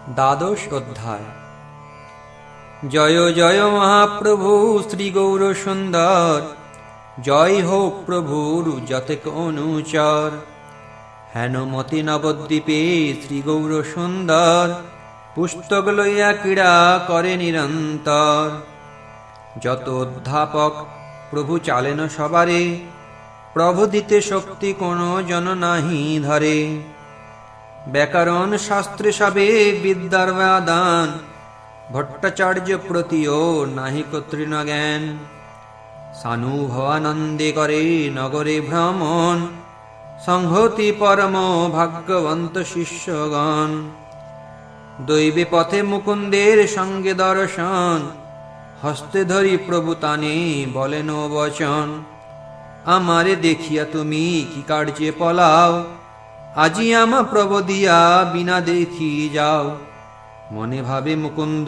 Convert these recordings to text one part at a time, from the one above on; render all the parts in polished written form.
দ্বাদশ অধ্যায়। জয় জয় মহাপ্রভু শ্রী গৌর সুন্দর, জয় হোক প্রভুর যতেক অনুচর। হেনমতি নবদ্বীপে শ্রী গৌর সুন্দর, পুস্তক লইয়া ক্রীড়া করে নিরন্তর। যত অধ্যাপক প্রভু চালেন সবারে, প্রভু দিতে শক্তি কোনো জন নাহি ধরে। ব্যাকরণ শাস্ত্রে সবে বিদ্যার আদান, ভট্টাচার্য প্রতিও নাহি তৃণ জ্ঞান। সানুভবানন্দে করে নগরে ভ্রমণ, সংহতি পরম ভাগ্যবন্ত শিষ্যগণ। দৈবে পথে মুকুন্দের সঙ্গে দর্শন, হস্তে ধরি প্রভু তানে বলেন বচন। আমারে দেখিয়া তুমি কি কার্যে পলাও, আজি আমা প্রভু দিয়া বিনা দেখি যাও। মনে ভাবে মুকুন্দ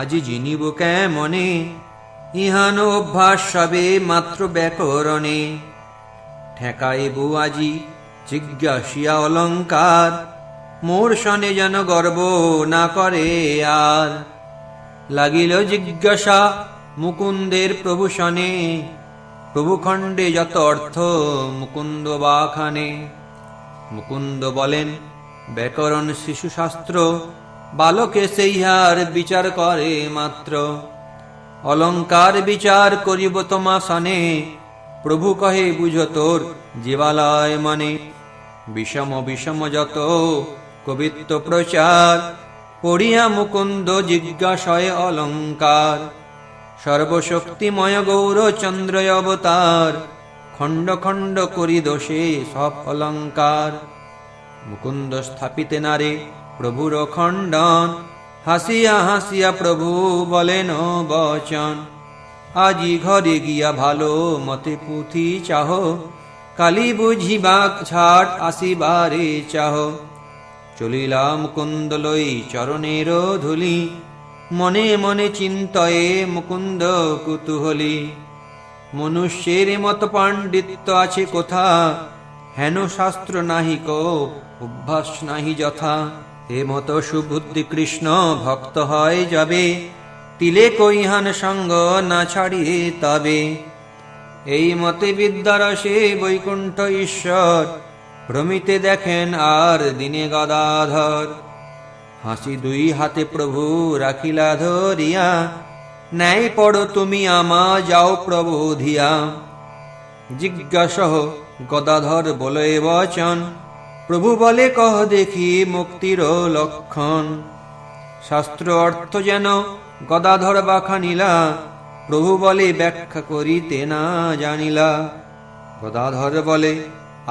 আজি জিনিব কেমনে, ইহান অভ্যাস সবে মাত্র ব্যাকরণে। ঠেকাইবু আজি জিজ্ঞাসিয়া অলঙ্কার, মোর সনে যেন গর্ব না করে আর। লাগিল জিজ্ঞাসা মুকুন্দের প্রভু সনে, প্রভু খণ্ডে যত অর্থ মুকুন্দ বাখানে। মুকুন্দ বলেন ব্যাকরণ শিশু শাস্ত্র, বালকে সেইহার বিচার করে মাত্র। অলঙ্কার বিচার করিব তোমা সনে, প্রভু কহে বুঝ তোর জীবালয় মনে। বিষম বিষম যত কবিত্ব প্রচার, পড়িয়া মুকুন্দ জিজ্ঞাসয় অলঙ্কার। সর্বশক্তিময় গৌর চন্দ্র অবতার, খণ্ড খণ্ড করি দোষে সব অলঙ্কার। মুকুন্দ স্থাপিতে নারে প্রভুর খণ্ডন, হাসিয়া হাসিয়া প্রভু বলেন বচন। আজি ঘরে গিয়া ভালো মতে পুঁথি চাহ, কালি বুঝিবাক ছাট আসিবারে চাহ। চলিলা মুকুন্দ লই চরণের ধুলি, মনে মনে চিন্তয়ে মুকুন্দ কুতূহলী। মনুষ্যের মত পাণ্ডিত্য আছে কোথা, হেন শাস্ত্র নাহি কো অভ্যাস নাহি যথা। এ মত সুবুদ্ধি কৃষ্ণ ভক্ত হয় যাবে, তিলে কইহান সঙ্গ না ছাড়িয়ে তবে। এই মতে বিদ্যারসে বৈকুণ্ঠ ঈশ্বর, ভ্রমিতে দেখেন আর দিনে গদাধর। হাসি দুই হাতে প্রভু রাখিলা ধরিয়া, ন্যায় পড়ো তুমি আমা যাও প্রভু ধিয়া। জিজ্ঞাসহ গদাধর বলে বচন, প্রভু বলে কহ দেখি মুক্তির লক্ষণ। শাস্ত্র অর্থ যেন গদাধর বাখানিলা, প্রভু বলে ব্যাখ্যা করিতে না জানিলা। গদাধর বলে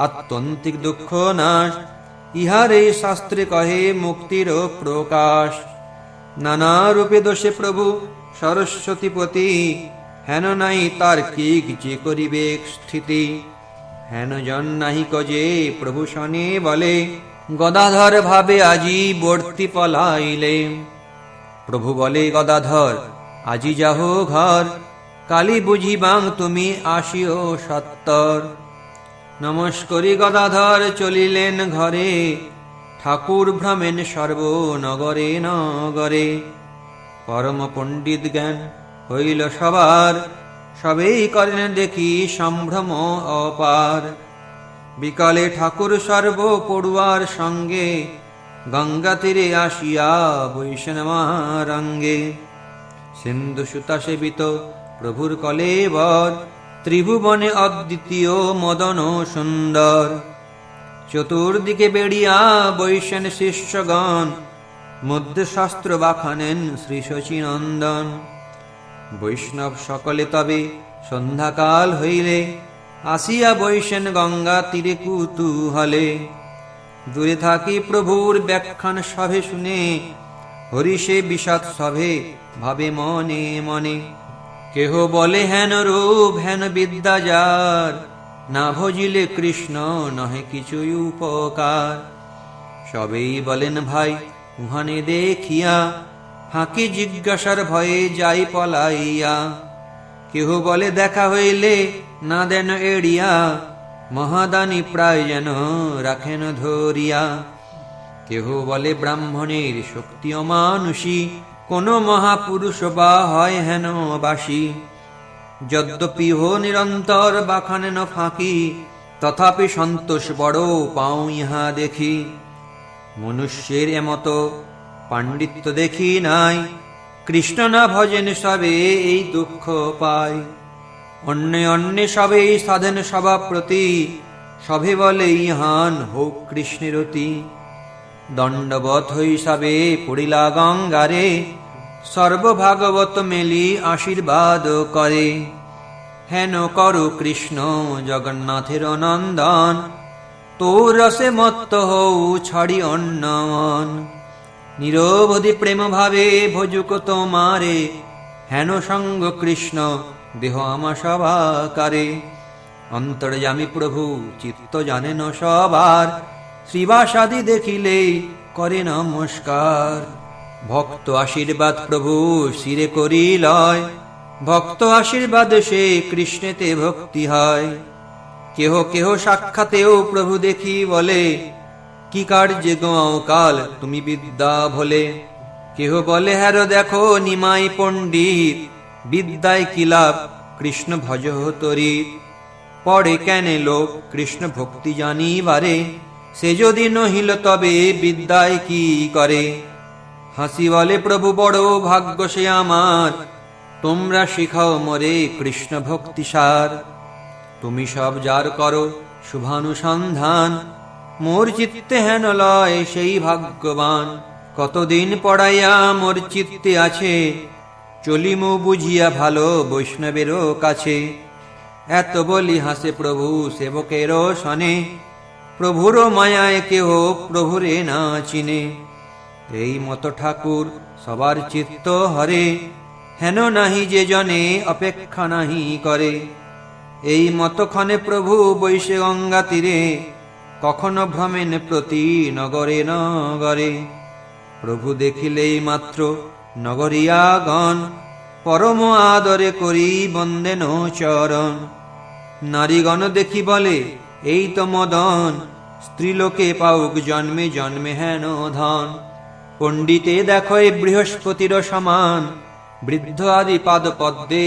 আত্যন্তিক দুঃখ নাশ, ইহারে শাস্ত্রে কহে মুক্তির প্রকাশ। নানা রূপে দোষে প্রভু সরস্বতীপতি, হেন নাই তার্কিক যে করিবে স্থিতি। হেন জন নাহি কজে প্রভু শনে বলে, গদাধর ভাবে আজি বর্তি পলাইলে। প্রভু বলে গদাধর আজি যাহ ঘর, কালি বুঝিবাং তুমি আসিও সত্তর। নমস্করি গদাধর চলিলেন ঘরে, ঠাকুর ভ্রমেন সর্ব নগরে নগরে। পরম পণ্ডিত জ্ঞান হইল সবার, সবেই করেন দেখি সম্ভ্রম অপার। বিকালে ঠাকুর সর্ব পড়ুয়ার সঙ্গে, গঙ্গা তীরে আসিয়া বৈষ্ণ মহারঙ্গে। সিন্ধু সুতা সেবিত প্রভুর কলেবর, ত্রিভুবনে অদ্বিতীয় মদন সুন্দর। চতুর্দিকে বেড়িয়া বৈষ্ণ শিষ্যগণ, মধ্যে শাস্ত্র বাখানেন শ্রী শচীনন্দন। বৈষ্ণব সকলে তবে সন্ধ্যাকাল হইলে, আসিয়া বৈষ্ণ গঙ্গা তীরে কুতূহলে। দূরে থাকি প্রভুর ব্যাখ্যান সভে শুনে, হরিষে বিষাদ সভে ভাবে মনে মনে। কেহ বলে হেন রূপ হেন বিদ্যা যার, না ভজিলে কৃষ্ণ নহে কিছুই উপকার। সবেই বলেন ভাই উহানে দেখিয়া, ফাঁকি জিজ্ঞাসার ভয়ে যাই পলাইয়া। কেহ বলে দেখা হইলে না দেন এড়িয়া, মহাদানী প্রায় যেন রাখেন ধরিয়া। কেহ বলে ব্রাহ্মণের শক্তি অমানুষী, কোন মহাপুরুষ বা হয় হেন বাসী। যদ্যপি হো নিরন্তর বাখানেন ফাঁকি, তথাপি সন্তোষ বড় পাও ইহা দেখি। মনুষ্যের এমত পাণ্ডিত্য দেখি নাই, কৃষ্ণ না ভজেন সবে এই দুঃখ পায়। অন্যে অন্যে সবেই সাধেন সভাপ্রতি, সবে বলে ইহান হোক কৃষ্ণের অতি। দণ্ডবত হই সবে পড়িলা গঙ্গারে, সর্বভাগবত মেলি আশীর্বাদ করে। হেন করো কৃষ্ণ জগন্নাথের নন্দন, তোর রসে মত্ত হও ছাড়ি অন্য মন। নিরবধি প্রেম ভাবে ভজুক তোমারে, হেন সঙ্গ কৃষ্ণ দেহ আমা সভাকারে। অন্তর্যামী প্রভু চিত্ত জানেন সবার, শ্রীবাসাদি দেখিলে করে নমস্কার। ভক্ত আশীর্বাদ প্রভু শিরে করি লয়, ভক্ত আশীর্বাদ সে কৃষ্ণেতে ভক্তি হয়। কেহ কেহ সাক্ষাতেও প্রভু দেখি বলে, কি কার্যে গোয়াও কাল তুমি বিদ্যা ভোলে। কেহ বলে হ্যারো দেখো নিমাই পণ্ডিত, বিদ্যায় কি লাভ কৃষ্ণ ভজ তরি। পড়ে কেনে লোক কৃষ্ণ ভক্তি জানিবারে, সে যদি নহিল তবে বিদ্যায় কি করে। হাসি বলে প্রভু বড় ভাগ্য সে আমার, তোমরা শিখাও মরে কৃষ্ণ ভক্তি সার। তুমি সব যার করো শুভানুসন্ধান, মোর চিত্তে হেন লয় সেই ভাগ্যবান। কতদিন পড়াইয়া মোর চিত্তে আছে, চলিমু বুঝিয়া ভালো বৈষ্ণবেরও কাছে। এত বলি হাসে প্রভু সেবকেরও শনে, প্রভুর মায়ায় কেহ প্রভুরে না চিনে। এই মত ঠাকুর সবার চিত্ত হরে, হেন নাহি যে জনে অপেক্ষা নাহি করে। এই মতক্ষণে প্রভু বৈশে গঙ্গা তীরে, কখনো ভ্রমেন প্রতি নগরে নগরে। প্রভু দেখিলেই মাত্র নগরিয়াগণ, পরম আদরে করি বন্দেন চরণ। নারীগণ দেখি বলে এই তো মদন, স্ত্রীলোকে পাউক জন্মে জন্মে হেন ধন। পণ্ডিতে দেখো বৃহস্পতির সমান, বৃদ্ধ আদি পাদ পদ্মে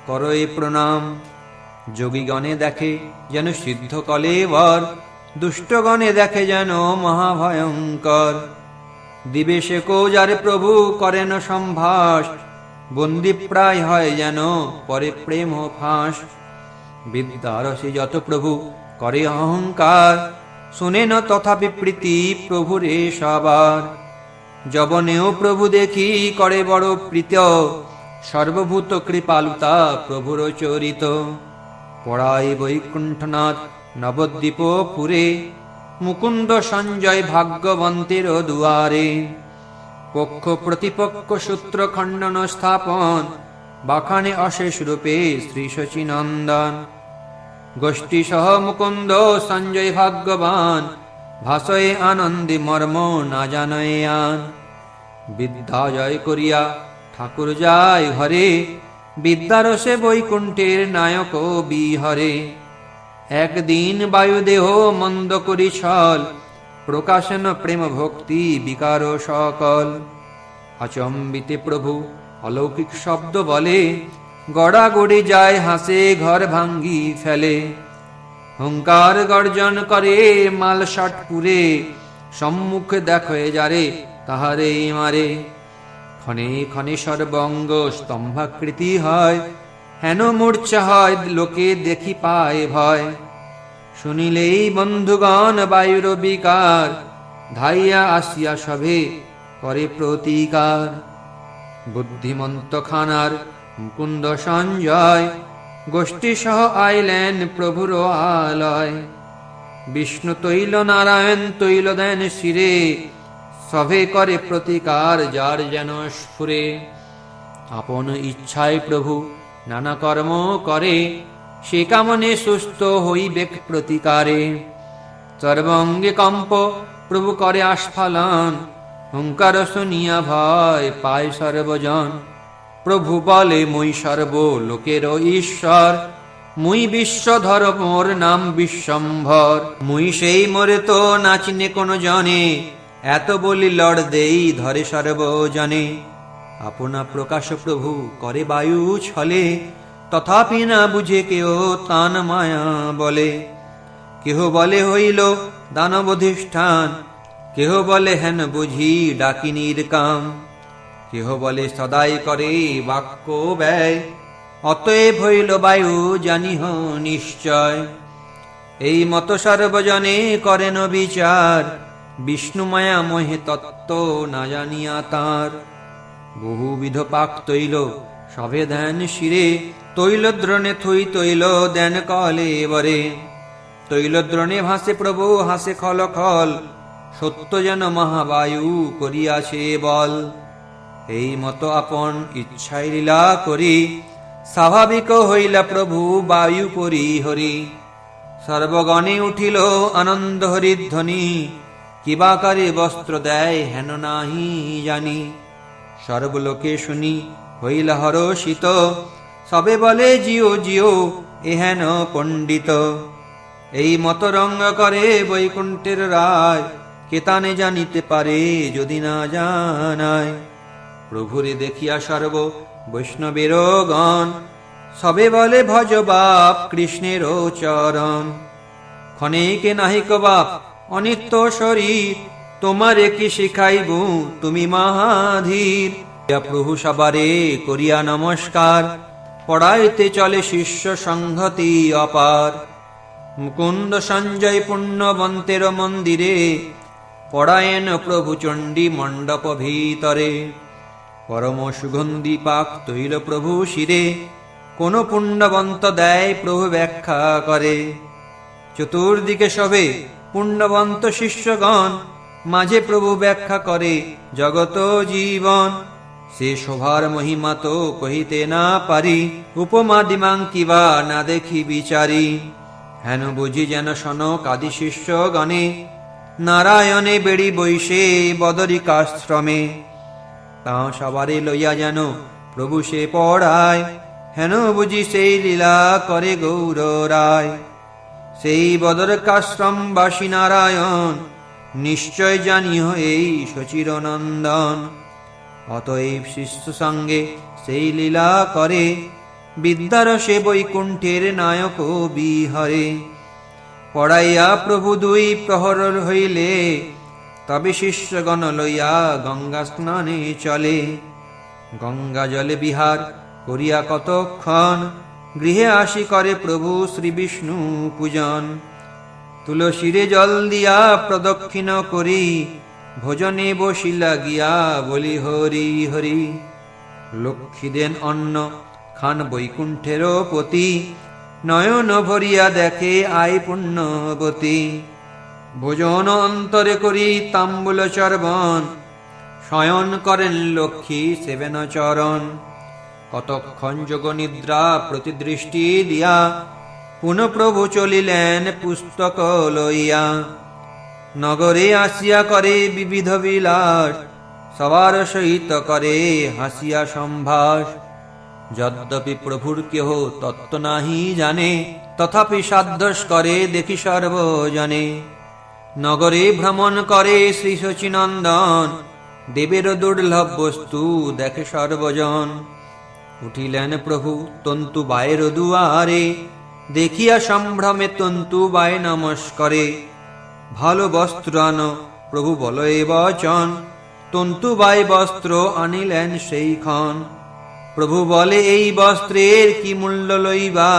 করয়ে প্রণাম। যোগীগণে দেখে যেন সিদ্ধ কলেবর, দুষ্টগণে দেখে যেন মহাভয়ঙ্কর। দিবেশে কৌজারে প্রভু করেন সম্ভাস, বন্দি প্রায় হয় যেন পরে প্রেম ফাঁস। বিদ্যারসে যত প্রভু করে অহংকার, শুনেন তথাপি প্রীতি প্রভুরে সবার। যবনেও প্রভু দেখি করে বড় প্রীত, সর্বভূত কৃপালুতা প্রভুর চরিত। পড়াই বৈকুণ্ঠনাথ নবদ্বীপ পুরে, মুকুন্দ সঞ্জয় ভাগ্যবন্তের দুয়ারে। পক্ষ প্রতিপক্ষ সূত্র খণ্ডন স্থাপন, বাখানে অশেষ রূপে শ্রী শচীনন্দন। গোষ্ঠী সহ মুকুন্দ সঞ্জয় ভাগ্যবান, ভাষয়ে আনন্দে মর্ম না জানয়ে আন। বিদ্যা জয় করিয়া ঠাকুর যায় ঘরে, বিদ্যারসে বৈকুণ্ঠের নায়ক বিহরে। একদিন বায়ুদেহ মন্দ করি ছল, প্রকাশন প্রেম ভক্তি বিকার সকল। আচম্বিতে প্রভু অলৌকিক শব্দ বলে, গড়াগড়ি যায় হাসে ঘর ভাঙ্গি ফেলে। হুঙ্কার গর্জন করে মালসাট পুরে, সম্মুখে দেখে যারে তাহারে মারে। ক্ষণে ক্ষণে সর্বঙ্গ স্তম্ভাকৃতি হয়, হেন মূর্ছা হয় লোকে দেখি পায় ভয়। শুনিলেই বন্ধুগণ বায়ুর বিকার, ধাইয়া আসিয়া সবে করে প্রতিকার। বুদ্ধিমন্ত খানার মুকুন্দ সঞ্জয়, গোষ্ঠী সহ আইলেন প্রভুর আলয়। বিষ্ণু তৈল নারায়ণ তৈল দেন শিরে, সভে করে প্রতিকার যার যেন স্ফুরে। আপন ইচ্ছায় প্রভু নানা কর্ম করে, সে কামনে সুস্থ হইবেক প্রতিকারে। সর্বঙ্গে কম্প প্রভু করে আস্ফালন, হুঙ্কার শুনিয়া ভয় পায় সর্বজন। প্রভু বলে মই সর্ব লোকের ঈশ্বর, মুই বিশ্বধর মোর নাম বিশ্বম্ভর। মুই সেই মোরে তো নাচিনে কোন জনে, এত বলি লড় দেই ধরে সর্বজনে। আপনা প্রকাশ প্রভু করে বায়ু ছলে, তথাপি না বুঝে কেহ তান মায়া বলে। কেহ বলে হইল দানবধিষ্ঠান, কেহ বলে হেন বুঝি ডাকিনীর কাম। কেহ বলে সদাই করে বাক্য ব্যয়, অতএব হইল বায়ু জানিহ নিশ্চয়। এই মত সর্বজনে করেন বিচার, বিষ্ণু মায়া মোহে তত্ত্ব না জানিয়া তার। বহুবিধ পাক তৈল সবে ধ্যান শিরে, তৈল দ্রোণে থই তৈল দেন কলে বরে। তৈল দ্রোণে ভাসে প্রভু হাসে খল খল, সত্য যেন মহাবায়ু করিয়াছে বল। এই মত আপন ইচ্ছায় লীলা করি, স্বাভাবিক হইলা প্রভু বায়ু করি হরি। সর্বগণে উঠিল আনন্দ হরিধ্বনি, কিবাকারে বস্ত্র দেয় হেন নাহি জানি। সর্বলোকে শুনি হইলা হরষিত, সবে বলে জিও জিও এহেন পণ্ডিত। এই মত রঙ্গ করে বৈকুণ্ঠের রায়, কেতানে জানিতে পারে যদি না জানায়। প্রভুরে দেখিয়া সর্ব বৈষ্ণবের গণ, সবে বলে ভজ বাপ কৃষ্ণের চরণ। ক্ষণেকে নাহিক বাপ অনিত্য শরীর, তোমারে কি শিখাইব তুমি মহাধীর। প্রভু সবারে করিয়া নমস্কার, পড়াইতে চলে শিষ্য সংহতি অপার। মুকুন্দ সঞ্জয় পুণ্যবন্তের মন্দিরে, পড়ায়েন প্রভু চণ্ডী মণ্ডপ ভিতরে। পরম সুগন্ধি পাক তৈল প্রভু শিরে, কোন পুণ্যবন্ত দেয় প্রভু ব্যাখ্যা করে। চতুর্দিকে সবে পুণ্যবন্ত শিষ্যগণ, মাঝে প্রভু ব্যাখ্যা করে জগত জীবন। সে শোভার মহিমা তো কহিতে না পারি, উপমা দিমাং কিবা না দেখি বিচারি। হেন বুঝি যেন সনক আদি শিষ্যগণে, নারায়ণে বেড়ি বৈশে বদরিকাশ্রমে। তা সবারে লইয়া যেন প্রভু সে পড়ায়, হেন বুঝি সেই লীলা করে গৌর রায়। সেই বদরকাশ্রমবাসী নারায়ণ, নিশ্চয় জানিও এই সচির নন্দন। অতএব শিষ্য সঙ্গে সেই লীলা করে, বিদ্যার সে বৈকুণ্ঠের নায়ক বিহরে। পড়াইয়া প্রভু দুই প্রহর হইলে, তবে শিষ্যগণ লইয়া গঙ্গা স্নানে চলে। গঙ্গা জলে বিহার করিয়া কতক্ষণ, গৃহে আসি করে প্রভু শ্রী বিষ্ণু পূজন। তুলসীরে জল দিয়া প্রদক্ষিণ করি, ভোজনে বসিলা গিয়া বলি হরি হরি। লক্ষ্মী দেন অন্ন খান বৈকুণ্ঠের পতি, নয়ন ভরিয়া দেখে আই পুণ্যবতী। ভোজন অন্তরে করি তাম্বুল চর্বণ, শয়ন করেন লক্ষ্মী সেবেন চরণ। কতক্ষণ যোগ নিদ্রা প্রতিদৃষ্টি দিয়া, পুনঃ প্রভু চলিলেন পুস্তক লইয়া। নগরে আসিয়া করে বিবিধ বিলাস, সবার সহিত করে হাসিয়া সম্ভাস। যদ্যপি প্রভুর কেহ তত্ত্ব নাহি জানে, তথাপি সাধ্যস করে দেখি সর্বজনে। নগরে ভ্রমণ করে শ্রী শচীনন্দন, দেবের দুর্লভ বস্তু দেখে সর্বজন। উঠিলেন প্রভু তন্তু বায়ের দুয়ারে, দেখিয়া সম্ভ্রমে তন্তু বায় নমস্করে। ভালো বস্ত্র আন প্রভু বলয়ে বচন, তন্তু বাই বস্ত্র আনিলেন সেই ক্ষণ। প্রভু বলে এই বস্ত্রের কি মূল্য লইবা,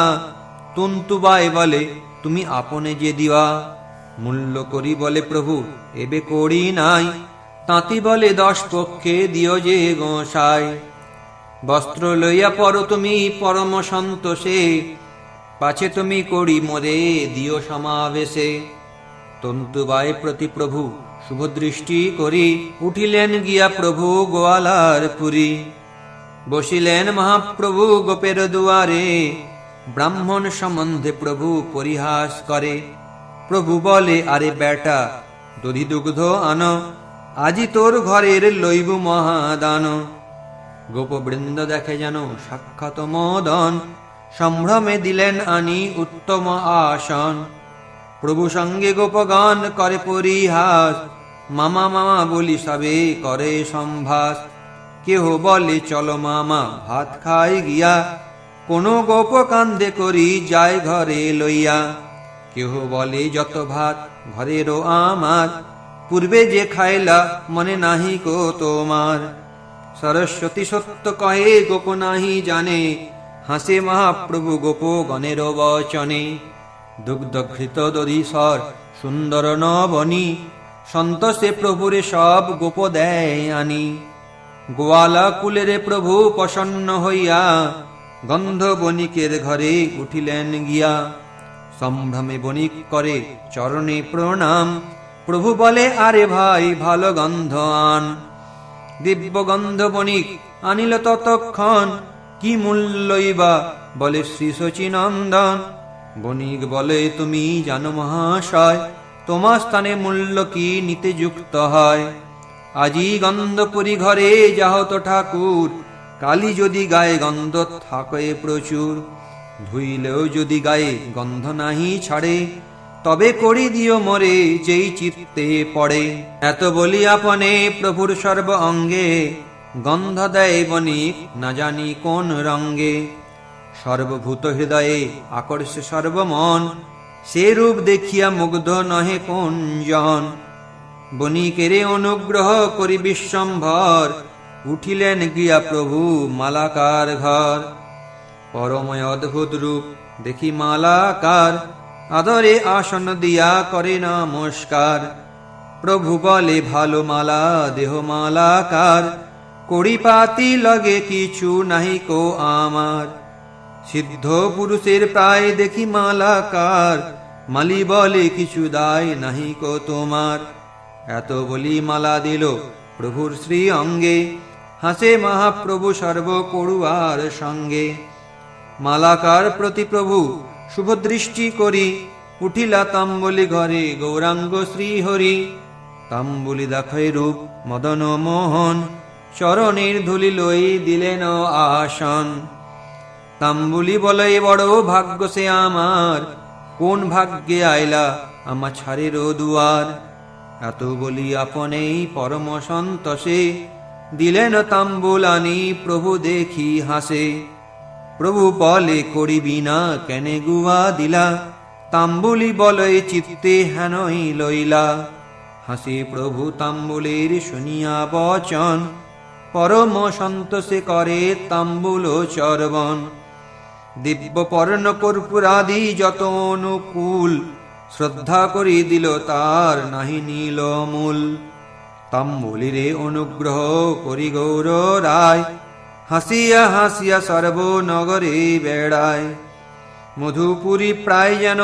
তন্তু বাই বলে তুমি আপনে যে দিবা। মূল্য করি বলে প্রভু এবে করি নাই, তাঁতি বলে 10 পক্ষে দিও যে গোসাই। বস্ত্র লইয়া পর তুমি পরম সন্তোষে, পাছে তুমি করি মোরে দিও সমাবেশে। তন্তুবাই প্রতি প্রভু শুভ দৃষ্টি করি, উঠিলেন গিয়া প্রভু গোয়ালার পুরী। বসিলেন মহাপ্রভু গোপের দুয়ারে, ব্রাহ্মণ সম্বন্ধে প্রভু পরিহাস করে। প্রভু বলে আরে বেটা দধি দুগ্ধ আন, আজি তোর ঘরের লইব মহাদান। গোপবৃন্দ দেখে যেন সাক্ষাৎ মদন, সম্ভ্রমে দিলেন আনি উত্তম আসন। প্রভু সঙ্গে গোপগণ করে পরিহাস, মামা মামা বলি সবে করে সম্ভাস। কেহ বলে চলো মামা ভাত খাই গিয়া, কোনো গোপ কান্দে করি যায় ঘরে লইয়া। কেহ বলে যত ভাত ঘরেরও আমার, পূর্বে যে খাইলা মনে নাহি কো তোমার। সরস্বতী সত্য কহে গোপ নাহি জানে, হাসে মহাপ্রভু গোপ গণের বচনে। দুগ্ধঘৃত দধিসর সুন্দর নবনী, সন্তোষে প্রভুরে সব গোপ দেয় আনি। গোয়ালা কুলের প্রভু প্রসন্ন হইয়া, গন্ধ বণিকের ঘরে উঠিলেন গিয়া। সম্ভ্রমে বণিক করে চরণে প্রণাম, প্রভু বলে আরে ভাই ভালো গন্ধ আন। দিব্য গন্ধ বণিক আনিল ততক্ষণ, কি মূল্যইবা বলে শ্রী শচীনন্দন। বণিক বলে তুমি জানো মহাশয়, তোমার স্থানে মূল্য কি নিতে যুক্ত হয়। আজি গন্ধপুরী ঘরে যাহ তো ঠাকুর, কালি যদি গায়ে গন্ধ থাকে প্রচুর। ধুইলেও যদি গায়ে গন্ধ নাহি ছাড়ে, তবে করি দিও মরে যেই চিত্তে পড়ে। এত বলি আপনে প্রভুর সর্ব অঙ্গে, গন্ধ দেয় বণিক না জানি কোন রঙ্গে। সর্বভূত হৃদয়ে আকর্ষে সর্বমন, সে রূপ দেখিয়া মুগ্ধ নহে কোন জন। বণিকেরে অনুগ্রহ করি বিশ্বম্ভর, উঠিলেন গিয়া প্রভু মালাকার ঘর। পরময় অদ্ভুত রূপ দেখি মালাকার, আদরে আসন দিয়া করে নমস্কার। প্রভু বলে ভালো মালা দেহ মালাকার, কড়িপাতি লগে কিছু নাহি কো আমার। সিদ্ধ পুরুষের প্রায় দেখি মালাকার, মালি বলে কিছু দায় নাহি কো তোমার। এত বলি মালা দিল প্রভুর শ্রী অঙ্গে, হাসে মহাপ্রভু সর্ব পড়ুয়ার সঙ্গে। মালাকার প্রতি প্রভু শুভ দৃষ্টি করি, উঠিলা তাম্বলি ঘরে গৌরাঙ্গ শ্রীহরি। তাম্বুলি দেখায় রূপ মদন মোহন, চরণের ধুলি লই দিলেন আসন। তাম্বুলি বলে বড় ভাগ্য সে আমার, কোন ভাগ্যে আইলা আমা ছাড়ের দুয়ার। এত বলি আপনেই পরম সন্তোষে, দিলেন তাম্বুলানি প্রভু দেখি হাসে। প্রভু বলে করিবি না কেনে গুয়া দিলা, তাম্বুলি বলে চিত্তে হেনই লইলা। হাসে প্রভু তাম্বুলের শুনিয়া বচন, পরম সন্তোষে করে তাম্বুল চর্বণ। দিব্য পর্ণ কর্পূরাদি যত অনুকূল, শ্রদ্ধা করি দিল তার নাহি নীল মূল। তাম্বুলিরে অনুগ্রহ করি গৌর রায়, হাসিয়া হাসিয়া সর্বনগরে বেড়ায়। মধুপুরী প্রায় যেন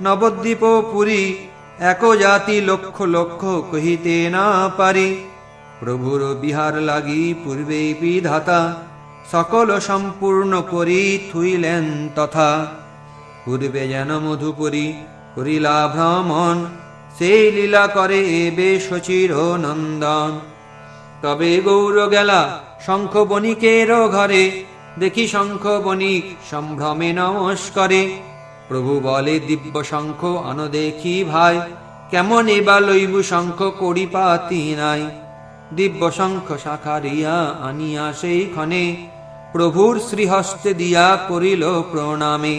নবদ্বীপ পুরী, এক জাতি লক্ষ লক্ষ কহিতে না পারি। প্রভুর বিহার লাগি পূর্বে বিধাতা, সকল সম্পূর্ণ করি থুইলেন তথা। পূর্বে যেন মধুপুরী করিলা ভ্রমণ, সেই লীলা করে এবে শচীর নন্দন। তবে গৌর গেলা শঙ্খ বণিকের ঘরে, দেখি শঙ্খ বণিক সম্ভ্রমে নমস্কারে। প্রভু বলে দিব্য শঙ্খ আন দেখি ভাই, কেমন এবা লইবু শঙ্খ কড়িপাতি নাই। দিব্য শঙ্খ শাখারিয়া আনিয়া সেই ক্ষণে, প্রভুর শ্রীহস্তে দিয়া করিল প্রণামে।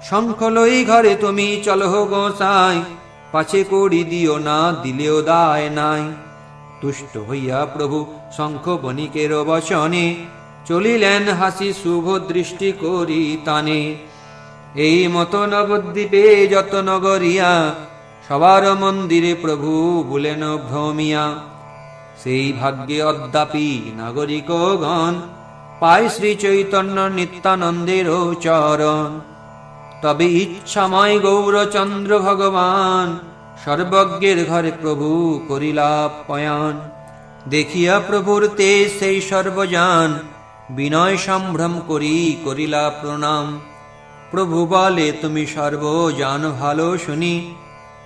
শঙ্খ লই ঘরে তুমি চলহ গোসাই, পাছে কড়ি দিও না দিলেও দায় নাই। তুষ্ট হইয়া প্রভু শঙ্খ বণিকের বচনে, চলিলেন হাসি শুভ দৃষ্টি করি তানে। এই মত নবদ্বীপে যত নগরিয়া, সবার মন্দিরে প্রভু বলেন ভ্রমিয়া। সেই ভাগ্যে অদ্যাপি নাগরিকগণ, পায় শ্রী চৈতন্য নিত্যানন্দের চরণ। তবে ইচ্ছাময় গৌরচন্দ্র ভগবান, সর্বজ্ঞের ঘরে প্রভু করিলা পয়ান। দেখিয়া প্রভুর তেজ সেই সর্বজান, বিনয় সম্ভ্রম করি করিলা প্রণাম। প্রভু বলে তুমি সর্বজান ভালো শুনি,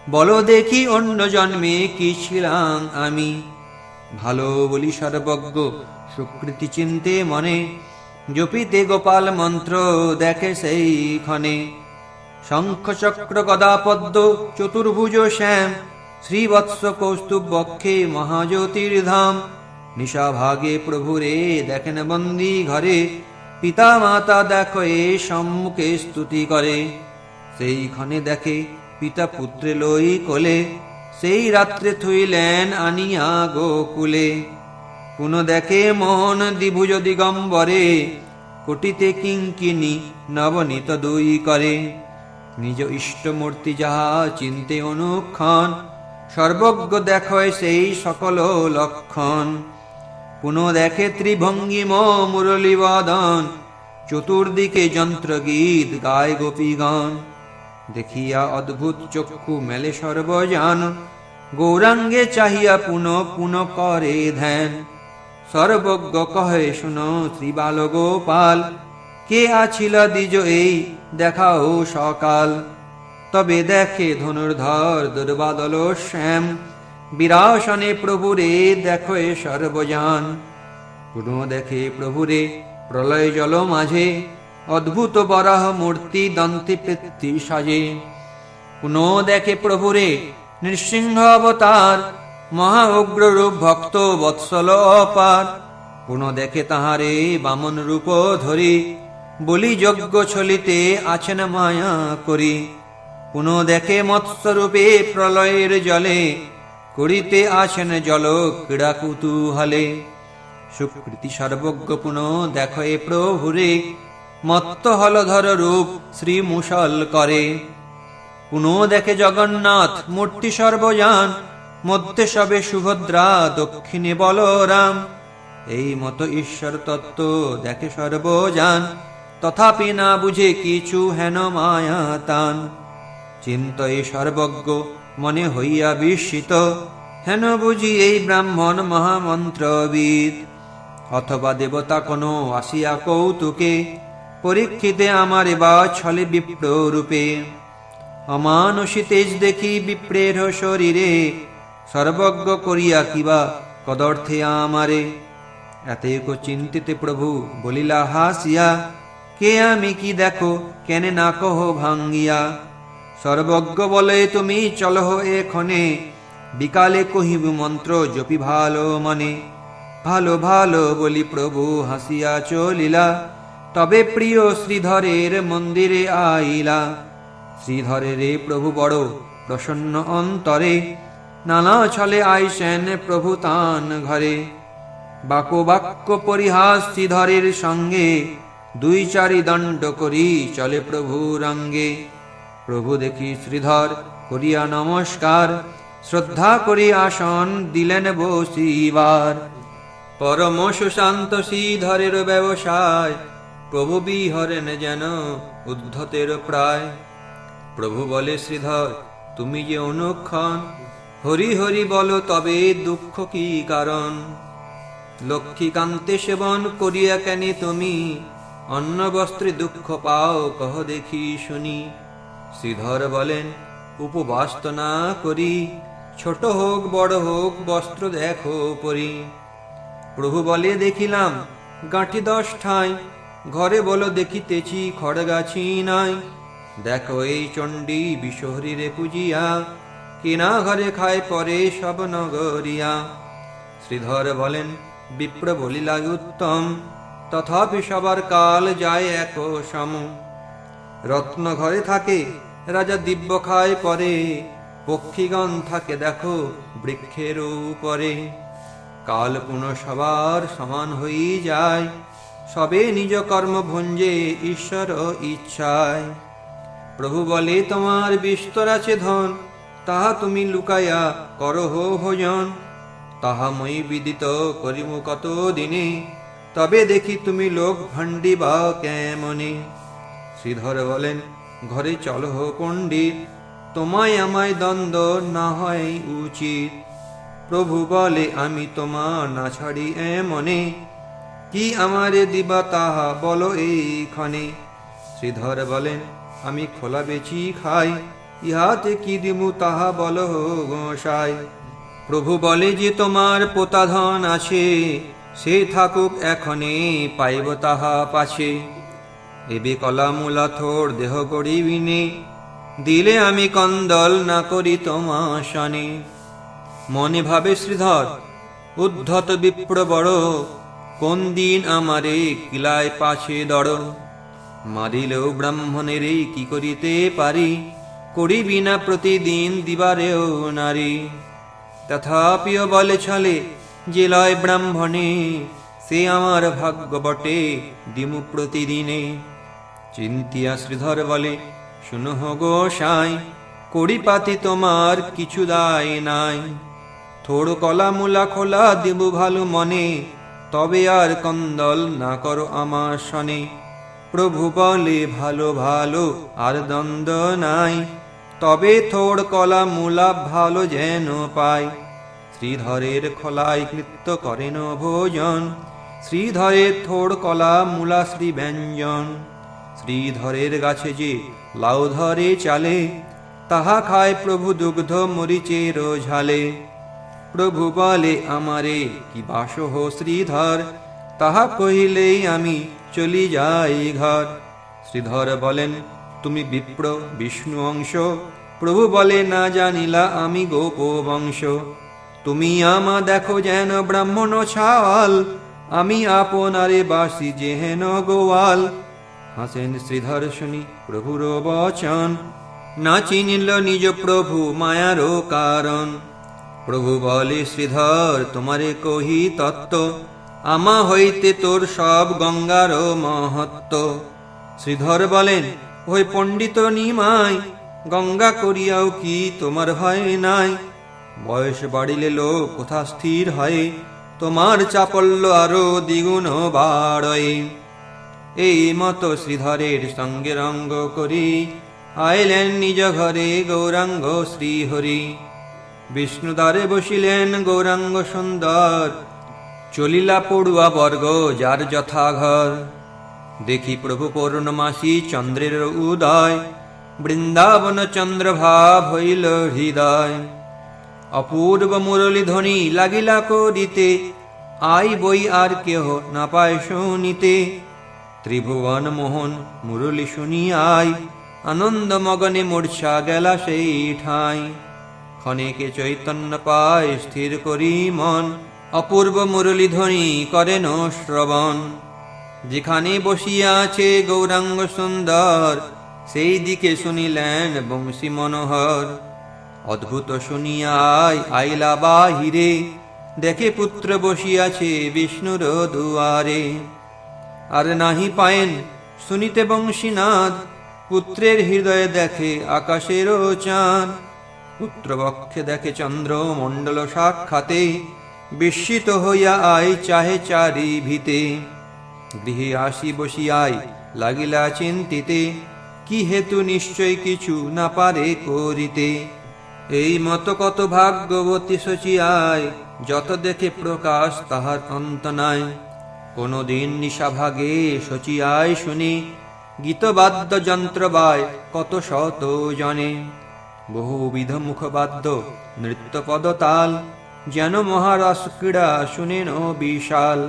বলো দেখি অন্য জন্মে কি ছিলাম আমি। ভালো বলি সর্বজ্ঞ সুকৃতি চিন্তে মনে, জপিতে গোপাল মন্ত্র দেখে সেই ক্ষণে। শঙ্খ চক্র গদা পদ্ম চতুর্ভুজ শ্যাম, শ্রীবৎস কৌস্তুভ বক্ষে মহাজ্যোতির ধাম। নিশাভাগে প্রভুরে দেখেন বন্দী ঘরে, পিতা মাতা দেখো এ সম্মুখে স্তুতি করে। সেইখানে দেখে পিতা পুত্রে লই কোলে, সেই রাত্রে থইলেন আনিয়া গোকুলে। পুন দেখে মোহন দ্বিভুজ দিগম্বরে, কোটিতে কিঙ্কিনী নবনীত দুই করে। নিজ ইষ্টমূর্তি যাহা চিন্তে অনুক্ষণ, সর্বজ্ঞ দেখয় সেই সকল লক্ষণ। পুন দেখে ত্রিভঙ্গিম মুরলীবাদন, চতুর্দিকে যন্ত্রগীত গায় গোপীগণ। দেখিয়া অদ্ভুত চক্ষু মেলে সর্বজন, গৌরাঙ্গে চাহিয়া পুন পুন করে ধ্যান। সর্বজ্ঞ কহে শুনো শ্রীবাল গোপাল, কে আছিল দ্বিজ এই দেখাও সকাল। তবে দেখে ধনুর্ধর দুর্বাদল শ্যাম, বিরাসনে প্রভুরে দেখো এ সর্বজন। পুনঃ দেখে প্রভুরে প্রলয় জল মাঝে, অদ্ভুত বরাহ মূর্তি দন্তে পেত্তি সাজে। পুনঃ দেখে প্রভুরে নৃসিংহ অবতার, মহা উগ্র রূপ ভক্ত বৎসল অপার। পুনঃ দেখে তাহারে বামন রূপ ধরি, বলি যজ্ঞ ছলিতে আছেন মায়া করি। পুনঃ দেখে মৎস্যরূপে প্রলয়ের জলে, করিতে আছেন জল ক্রীড়া কুতূহলে। সুকৃতি সর্বজ্ঞ পুনঃ দেখো এ প্রভুরে, মত্ত হলধর রূপ শ্রী মুষল করে। পুনঃ দেখে জগন্নাথ মূর্তি সর্বজান, মধ্যে সবে সুভদ্রা দক্ষিণে বলরাম। এই মত ঈশ্বর তত্ত্ব দেখে সর্বজান, তথাপি না বুঝে কিছু হেন মায়া তান। চিন্তয়ে সর্বজ্ঞ মনে হইয়া বিস্মিত, হেন বুঝি এই ব্রাহ্মণ মহামন্ত্রবিদ। অথবা দেবতা কোনো আসিয়া কৌতুকে, পরীক্ষিতে আমার বা ছলে বিপ্র রূপে। অমানুষী তেজ দেখি বিপ্রের শরীরে, সর্বজ্ঞ করিয়া কিবা কদর্থে আমারে। এতেক চিন্তিতে প্রভু বলিলা হাসিয়া, কে আমি কি দেখো কেনে না কহ ভাঙ্গিয়া। সর্বজ্ঞ বলে তুমি চলহ এক্ষণে, বিকালে কহিব মন্ত্র জপি ভালো মনে। ভালো ভালো বলি প্রভু হাসিয়া চলিলা, তবে প্রিয় শ্রীধরের মন্দিরে আইলা। শ্রীধরের প্রভু বড় প্রসন্ন অন্তরে, নানা ছলে আইসেন প্রভু তান ঘরে। বাক্য বাক্য পরিহাস শ্রীধরের সঙ্গে, দুই চারি দণ্ড করি চলে প্রভু রঙ্গে। প্রভু দেখি শ্রীধর করিয়া নমস্কার, শ্রদ্ধা করি আসন দিলেন বসিবার। পরম সুশান্ত শ্রীধরের ব্যবসায়, প্রভু বিহরেন যেন উদ্ধতের প্রায়। প্রভু বলে শ্রীধর তুমি যে অনুক্ষণ, হরি হরি বলো তবে দুঃখ কি কারণ। লক্ষ্মীকান্তে সেবন করিয়া কেন তুমি, অন্ন বস্ত্রে দুঃখ পাও কহ দেখি শুনি। শ্রীধর বলেন উপবাস তো না করি, ছোট হোক বড় হোক বস্ত্র দেখো পরি। প্রভু বলে দেখিলাম গাঁঠি 10 ঠাঁই, ঘরে বলো দেখিতেছি খড়গাছি নাই। দেখো এই চণ্ডী বিশহরীরে পূজিয়া, কিনা ঘরে খায় পরে সব নগরিয়া। শ্রীধর বলেন বিপ্র বলিলা উত্তম, তথাপি সবার কাল যায় এক সম। রত্ন ঘরে থাকে রাজা দিব্য খায় পরে, পক্ষীগণ থাকে দেখো বৃক্ষের উপরে। কাল পুনঃ সবার সমান হই যায়, সবে নিজ কর্ম ভঞ্জে ঈশ্বর ইচ্ছায়। প্রভু বলে তোমার বিস্তর আছে ধন, তাহা তুমি লুকাইয়া করহ ভোজন। তাহা মই বিদিত করিমু কত দিনে, তবে দেখি তুমি লোক ভান্ডিবা কেমনে। শ্রীধর বলেন ঘরে চলহ পণ্ডিত, তোমায় আমায় দ্বন্দ্ব না হয় উচিত। প্রভু বলে আমি তোমা না ছাড়ি এমনে, কি আমারে দিবা তাহা বলো এইখানে। শ্রীধর বলেন আমি খোলা বেচি খাই, ইহাতে কি দিমু তাহা বলো গোসাই। প্রভু বলে যে তোমার পোতা ধন আছে, সে থাকুক এখনে পাইব তাহা পাছে। এবে কলা মূলা থোড় দেহ গড়িবিনে, দিলে আমি কন্দল না করি তোমা শনে। মনে ভাবে শ্রীধর, উদ্ধত বিপ্র বড়, কোন দিন আমারে কিলায় পাছে দড়। মারিলেও ব্রাহ্মণের কি করিতে পারি, করিবি না প্রতিদিন দিবারেও নারী। তথাপিও বলে ছলে, যে লয় ব্রাহ্মণে, সে আমার ভাগ্য বটে, দিমু প্রতিদিনে। চিন্তিয়া শ্রীধর বলে, শুনহ গোসাই, কড়িপাতি তোমার কিছু দায় নাই। থোড় কলা মূলা খোলা দেবু ভালো মনে, তবে আর কন্দল না করো আমার সনে। প্রভু বলে, ভালো ভালো আর দ্বন্দ্ব নাই, তবে থোড় কলা মূলা ভালো যেন পাই। শ্রীধরের খোলায় কৃত্য করেন ভোজন, শ্রীধরের থোড় কলা মূলা শ্রী ব্যঞ্জন। শ্রীধরের গাছে যে লাউ ধরে চালে, তাহা খায় প্রভু দুগ্ধ মরিচের ঝালে। প্রভু বলে, আমারে কি বাসহ শ্রীধর, তাহা কহিলেই আমি চলি যাই ঘর। শ্রীধর বলেন, তুমি বিপ্র বিষ্ণু অংশ। প্রভু বলে, না জানিলা আমি গোপ বংশ। তুমি আমা দেখো যেন ব্রাহ্মণ ছাওয়াল, আমি আপনারে বাসি যেহেন গোয়াল। হাসেন শ্রীধর শুনি প্রভুর বচন, না চিনিল নিজ প্রভু মায়ারও কারণ। প্রভু বলে, শ্রীধর তোমারে কহি তত্ত্ব, আমা হইতে তোর সব গঙ্গার মহত্ব। শ্রীধর বলেন, ওই পণ্ডিত নিমাই, গঙ্গা করিয়াও কি তোমার ভয় নাই। বয়স বাড়িলে লোক কোথা স্থির হয়, তোমার চাপল্য আরো দ্বিগুণ বাড়য়। এই মতো শ্রীধরের সঙ্গে রঙ্গ করি, আইলেন নিজ ঘরে গৌরাঙ্গ শ্রীহরি। বিষ্ণুদ্বারে বসিলেন গৌরাঙ্গ সুন্দর, চলিলা পড়ুয়া বর্গ যার যথা ঘর। দেখি প্রভু পূর্ণমাসী চন্দ্রের উদয়, বৃন্দাবন চন্দ্রভাব হইল হৃদয়। অপূর্ব মুরলী ধ্বনি লাগিলা করিতে, আই বই আর কেহ না পায় শুনিতে। ত্রিভুবন মোহন মুরলী শুনিয়াই, আনন্দ মগনে মূর্ছা গেলা সেই ঠাই। ক্ষণেকে চৈতন্য পায় স্থির করি মন, অপূর্ব মুরলী ধ্বনি করেন শ্রবণ। যেখানে বসিয়া আছে গৌরাঙ্গ সুন্দর, সেই দিকে শুনিলেন বংশী মনোহর। অদ্ভুত শুনিয়াই আইলা বাহিরে, দেখে পুত্র বসিয়াছে বিষ্ণুর দুয়ারে। আর নাহি পায়েন শুনিতে বংশীনাদ, পুত্রের হৃদয়ে দেখে আকাশের চাঁদ। পুত্র বক্ষে দেখে চন্দ্র মণ্ডল সাক্ষাতে, বিস্মিত হইয়া আই চাহে চারি ভিতে। গৃহে আসি বসিয়াই লাগিলা চিন্তিতে, কি হেতু নিশ্চয় কিছু না পারে করিতে। এই মত কত ভাগ্যবতী শচিয়ায়, যত দেখে প্রকাশ তাহার অন্ত নাই। কোনদিন নিশাভাগে শচিয়ায় শুনি, গীতবাদ্য যন্ত্র বায় কত শত জনে। বহুবিধ মুখবাদ্য নৃত্য পদতাল, যেন মহারস ক্রীড়া শুনেন বিশাল।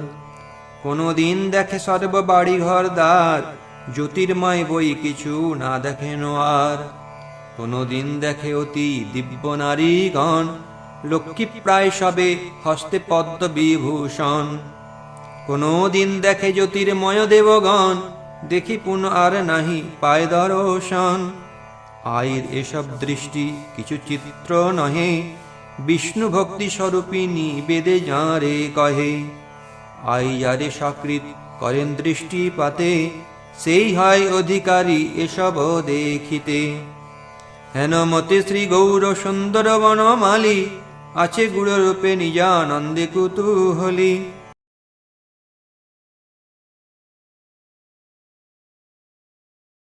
কোনদিন দেখে সর্ব বাড়ি ঘর দ্বার, জ্যোতির্ময় বই কিছু না দেখেন আর। কোনদিন দেখে অতি দিব্য নারীগণ, লক্ষ্মী প্রায় সবে হস্তে পদ্ম বিভূষণ। কোনদিন দেখে জ্যোতির্ময় দেবগণ, দেখি পুন আর নাহি পায় দর্শন। আইর এসব দৃষ্টি কিছু চিত্র নহে, বিষ্ণু ভক্তি স্বরূপিণী বেদে যাঁরে কহে। আই যারে সকৃত করেন দৃষ্টিপাতে, সেই হয় অধিকারী এসব দেখিতে। হেন মতে শ্রী গৌর সুন্দর বনমালী, আছে গুড়রূপে নিজানন্দে কুতূহলী।